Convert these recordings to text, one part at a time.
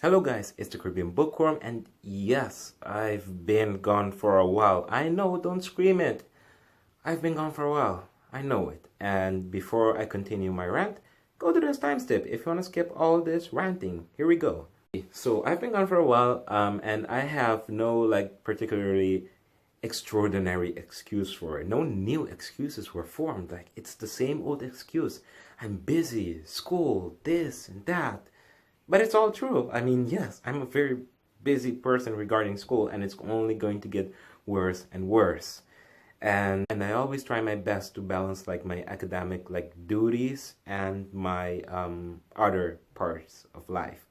Hello guys, it's the Caribbean Bookworm, and yes, I've been gone for a while. I know, don't scream it. I've been gone for a while. I know it. And before I continue my rant, go to this time step if you want to skip all this ranting. Here we go. So I've been gone for a while, and I have no particularly extraordinary excuse for it. No new excuses were formed. Like, it's the same old excuse. I'm busy, school, this and that. But it's all true. I mean, yes, I'm a very busy person regarding school, and it's only going to get worse and worse. And I always try my best to balance my academic duties and my other parts of life.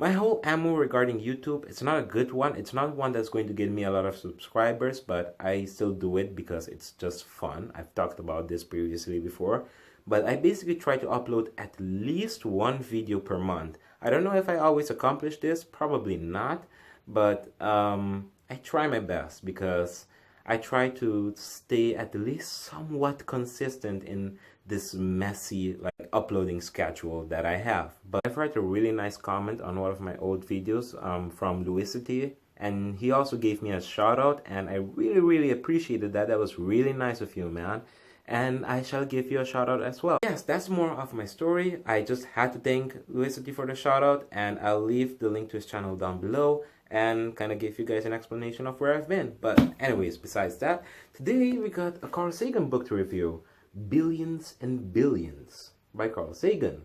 My whole ammo regarding YouTube, it's not a good one. It's not one that's going to get me a lot of subscribers, but I still do it because it's just fun. I've talked about this previously before. But I basically try to upload at least one video per month. I don't know if I always accomplish this, probably not, but I try my best because I try to stay at least somewhat consistent in this messy uploading schedule that I have. But I've read a really nice comment on one of my old videos from Louisity, and he also gave me a shout out, and I really appreciated that. That was really nice of you, man. And I shall give you a shout out as well. Yes, that's more of my story. I just had to thank Louisity for the shout out, and I'll leave the link to his channel down below and kind of give you guys an explanation of where I've been. But anyways, besides that, today we got a Carl Sagan book to review, Billions and Billions by Carl Sagan.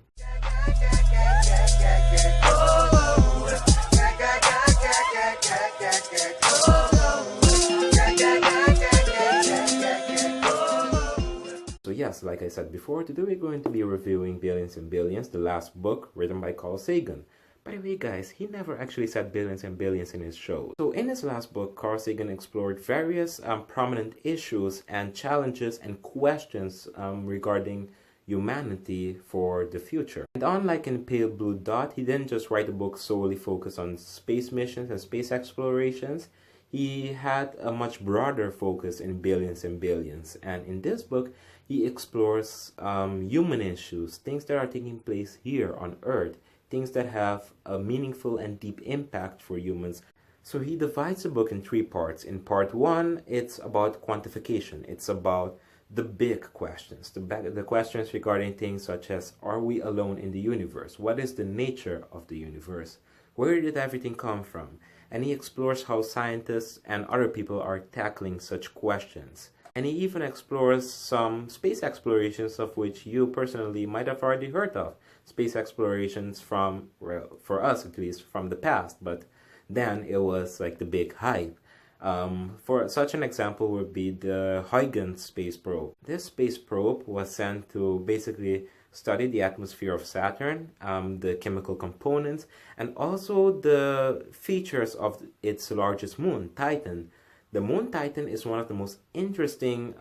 So yes, like I said before, today we're going to be reviewing Billions and Billions, the last book written by Carl Sagan. By the way guys, he never actually said billions and billions in his show. So in his last book, Carl Sagan explored various prominent issues and challenges and questions regarding humanity for the future. And unlike in Pale Blue Dot, he didn't just write a book solely focused on space missions and space explorations. He had a much broader focus in Billions and Billions, and in this book he explores human issues, things that are taking place here on Earth, things that have a meaningful and deep impact for humans. So he divides the book in three parts. In part one, it's about quantification. It's about the big questions, the questions regarding things such as, are we alone in the universe? What is the nature of the universe? Where did everything come from? And he explores how scientists and other people are tackling such questions. And he even explores some space explorations of which you personally might have already heard of. Space explorations from, well, for us at least, from the past, but then it was like the big hype. For such an example would be the Huygens space probe. This space probe was sent to basically study the atmosphere of Saturn, the chemical components, and also the features of its largest moon, Titan. The moon Titan is one of the most interesting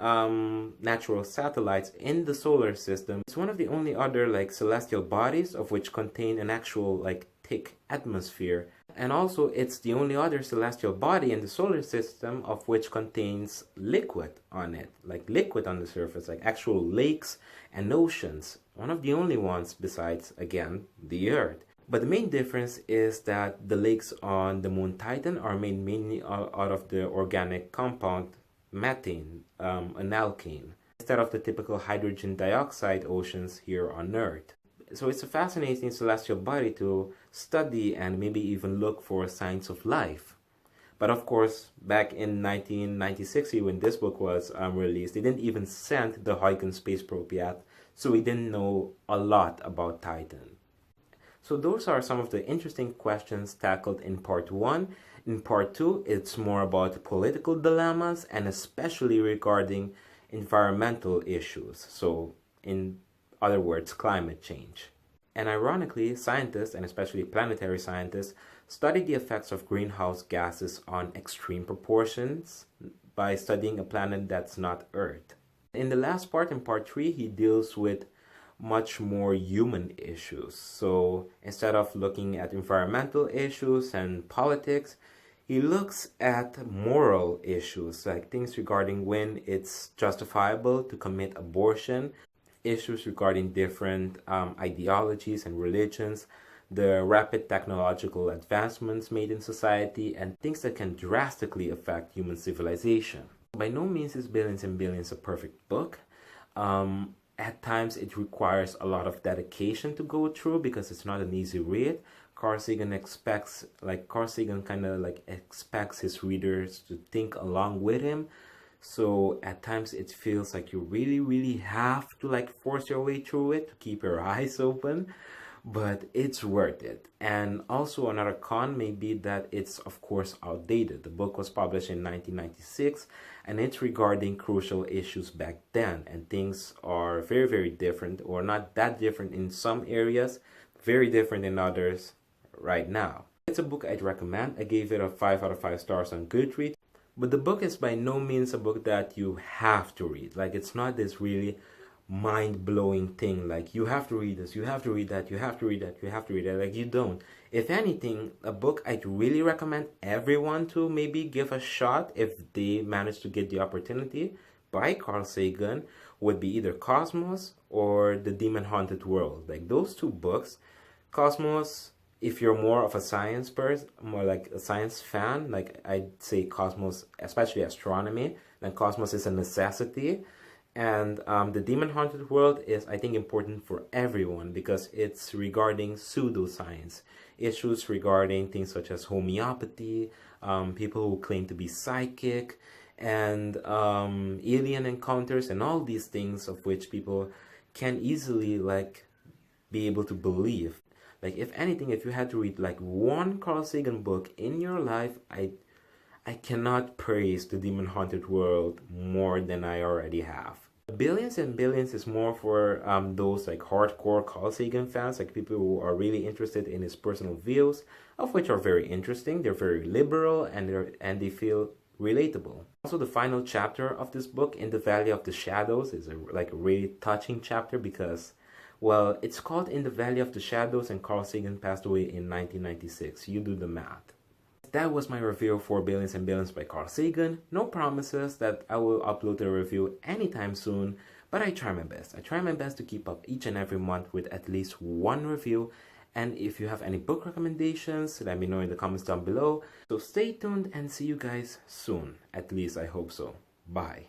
natural satellites in the solar system. It's one of the only other celestial bodies of which contain an actual thick atmosphere. And also it's the only other celestial body in the solar system of which contains liquid on it, liquid on the surface, like actual lakes and oceans. One of the only ones besides, again, the Earth. But the main difference is that the lakes on the moon Titan are made mainly out of the organic compound methane, an alkane, instead of the typical hydrogen dioxide oceans here on Earth. So it's a fascinating celestial body to study and maybe even look for signs of life. But of course, back in 1996, when this book was released, they didn't even send the Huygens space probe yet, so we didn't know a lot about Titan. So those are some of the interesting questions tackled in part one. In part two, it's more about political dilemmas and especially regarding environmental issues. So in other words, climate change. And ironically, scientists, and especially planetary scientists, study the effects of greenhouse gases on extreme proportions by studying a planet that's not Earth. In the last part, in part three, he deals with much more human issues. So instead of looking at environmental issues and politics, he looks at moral issues, like things regarding when it's justifiable to commit abortion, issues regarding different ideologies and religions, the rapid technological advancements made in society, and things that can drastically affect human civilization. By no means is Billions and Billions a perfect book. At times it requires a lot of dedication to go through because it's not an easy read. Carl Sagan kind of like expects his readers to think along with him. So at times it feels like you really have to like force your way through it to keep your eyes open, but it's worth it. And also another con may be that it's of course outdated. The book was published in 1996 and it's regarding crucial issues back then, and things are very different, or not that different in some areas, very different in others right now. It's a book I'd recommend. I gave it a 5 out of 5 stars on Goodreads. But the book is by no means a book that you have to read. Like, it's not this really mind-blowing thing. Like, you have to read this, you have to read that, you have to read that, you have to read that. Like, you don't. If anything, a book I'd really recommend everyone to maybe give a shot if they manage to get the opportunity, by Carl Sagan, would be either Cosmos or The Demon Haunted World. Like, those two books, Cosmos, if you're more of a science person, more like a science fan, like I'd say Cosmos, especially astronomy, then Cosmos is a necessity. And The Demon Haunted World is, I think, important for everyone because it's regarding pseudoscience, issues regarding things such as homeopathy, people who claim to be psychic, and alien encounters, and all these things of which people can easily like be able to believe. Like, if anything, if you had to read like one Carl Sagan book in your life, I cannot praise The Demon Haunted World more than I already have. Billions and Billions is more for those like hardcore Carl Sagan fans, like people who are really interested in his personal views, of which are very interesting. They're very liberal and they feel relatable. Also, the final chapter of this book, In the Valley of the Shadows, is a really touching chapter because, well, it's called In the Valley of the Shadows and Carl Sagan passed away in 1996. You do the math. That was my review for Billions and Billions by Carl Sagan. No promises that I will upload a review anytime soon, but I try my best. I try my best to keep up each and every month with at least one review. And if you have any book recommendations, let me know in the comments down below. So stay tuned and see you guys soon. At least I hope so. Bye.